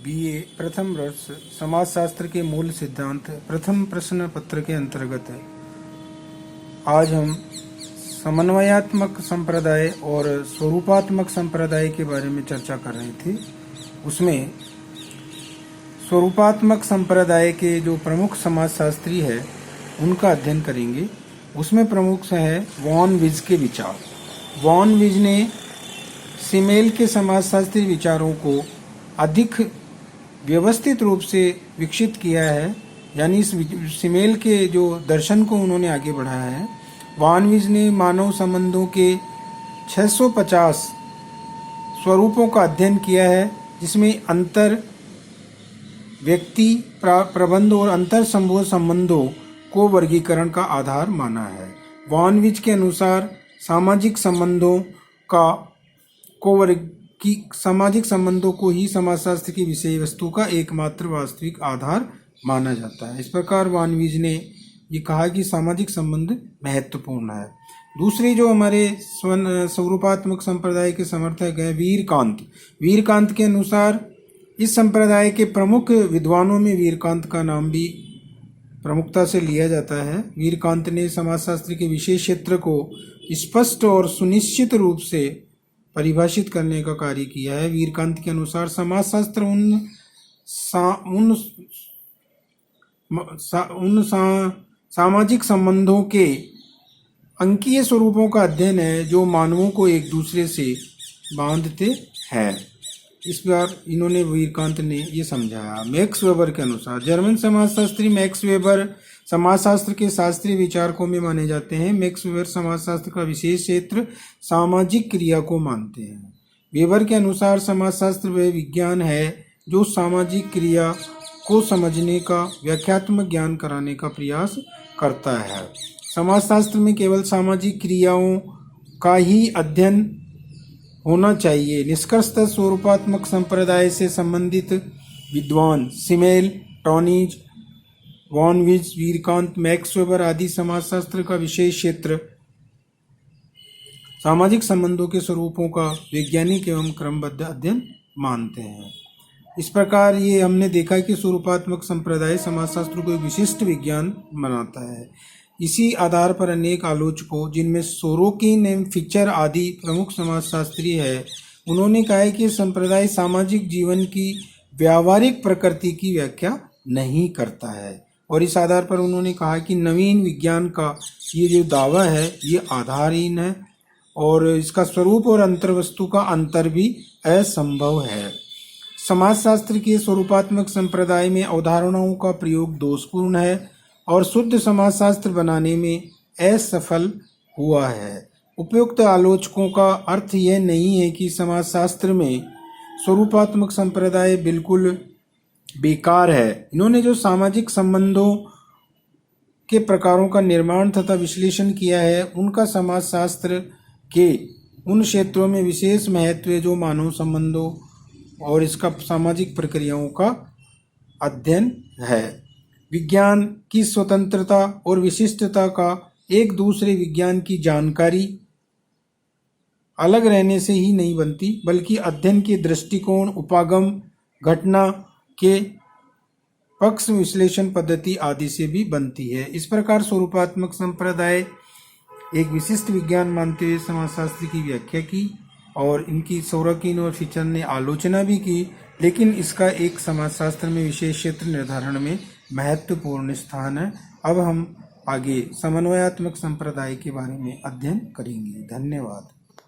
BA प्रथम वर्ष समाजशास्त्र के मूल सिद्धांत प्रथम प्रश्न पत्र के अंतर्गत आज हम समन्वयात्मक संप्रदाय और स्वरूपात्मक संप्रदाय के बारे में चर्चा कर रहे थे। उसमें स्वरूपात्मक संप्रदाय के जो प्रमुख समाजशास्त्री है उनका अध्ययन करेंगे। उसमें प्रमुख है वॉन विज के विचार। वॉन विज ने सिमेल के समाजशास्त्री विचारों को अधिक व्यवस्थित रूप से विकसित किया है, यानी इस सिमेल के जो दर्शन को उन्होंने आगे बढ़ाया है। वॉन विज ने मानव संबंधों के 650 स्वरूपों का अध्ययन किया है, जिसमें अंतर व्यक्ति प्रबंध और अंतर समूह संबंधों को वर्गीकरण का आधार माना है। वॉन विज के अनुसार सामाजिक संबंधों को ही समाजशास्त्र की विषय वस्तु का एकमात्र वास्तविक आधार माना जाता है। इस प्रकार वॉन विज ने ये कहा कि सामाजिक संबंध महत्वपूर्ण है। दूसरी जो हमारे स्वरूपात्मक संप्रदाय के समर्थक है वीरकांत के अनुसार इस संप्रदाय के प्रमुख विद्वानों में वीरकांत का नाम भी प्रमुखता से लिया जाता है। वीरकांत ने समाजशास्त्र के विशेष क्षेत्र को स्पष्ट और सुनिश्चित रूप से परिभाषित करने का कार्य किया है। वीरकांत के अनुसार समाजशास्त्र उन सामाजिक संबंधों के अंकीय स्वरूपों का अध्ययन है जो मानवों को एक दूसरे से बांधते हैं। इस बार इन्होंने वीरकांत ने ये समझाया। मैक्स वेबर के अनुसार जर्मन समाजशास्त्री मैक्स वेबर समाजशास्त्र के शास्त्रीय विचारकों में माने जाते हैं। मैक्स वेबर समाजशास्त्र का विशेष क्षेत्र सामाजिक क्रिया को मानते हैं। वेबर के अनुसार समाजशास्त्र वह विज्ञान है जो सामाजिक क्रिया को समझने का व्याख्यात्मक ज्ञान कराने का प्रयास करता है। समाजशास्त्र में केवल सामाजिक क्रियाओं का ही अध्ययन होना चाहिए। निष्कर्षतः स्वरूपात्मक संप्रदाय से संबंधित विद्वान Simmel, Tonnies, von Wiese, Vierkandt, Max Weber आदि समाजशास्त्र का विशेष क्षेत्र सामाजिक संबंधों के स्वरूपों का वैज्ञानिक एवं क्रमबद्ध अध्ययन मानते हैं। इस प्रकार ये हमने देखा कि स्वरूपात्मक संप्रदाय समाजशास्त्र को एक विशिष्ट विज्ञान बनाता है। इसी आधार पर अनेक आलोचकों, जिनमें सोरोकिन एवं फिचर आदि प्रमुख समाजशास्त्री है, उन्होंने कहा है कि संप्रदाय सामाजिक जीवन की व्यावहारिक प्रकृति की व्याख्या नहीं करता है। और इस आधार पर उन्होंने कहा कि नवीन विज्ञान का ये जो दावा है ये आधारहीन है और इसका स्वरूप और अंतर्वस्तु का अंतर भी असंभव है। समाजशास्त्र के स्वरूपात्मक संप्रदाय में अवधारणाओं का प्रयोग दोषपूर्ण है और शुद्ध समाजशास्त्र बनाने में असफल हुआ है। उपयुक्त आलोचकों का अर्थ यह नहीं है कि समाजशास्त्र में स्वरूपात्मक संप्रदाय बिल्कुल बेकार है। इन्होंने जो सामाजिक संबंधों के प्रकारों का निर्माण तथा विश्लेषण किया है उनका समाजशास्त्र के उन क्षेत्रों में विशेष महत्व है जो मानव संबंधों और इसका सामाजिक प्रक्रियाओं का अध्ययन है। विज्ञान की स्वतंत्रता और विशिष्टता का एक दूसरे विज्ञान की जानकारी अलग रहने से ही नहीं बनती, बल्कि अध्ययन के दृष्टिकोण, उपागम, घटना के पक्ष, विश्लेषण पद्धति आदि से भी बनती है। इस प्रकार स्वरूपात्मक संप्रदाय एक विशिष्ट विज्ञान मानते हुए समाजशास्त्र की व्याख्या की और इनकी सोरोकिन और फिचर ने आलोचना भी की, लेकिन इसका एक समाजशास्त्र में विशेष क्षेत्र निर्धारण में महत्वपूर्ण स्थान है। अब हम आगे समन्वयात्मक संप्रदाय के बारे में अध्ययन करेंगे। धन्यवाद।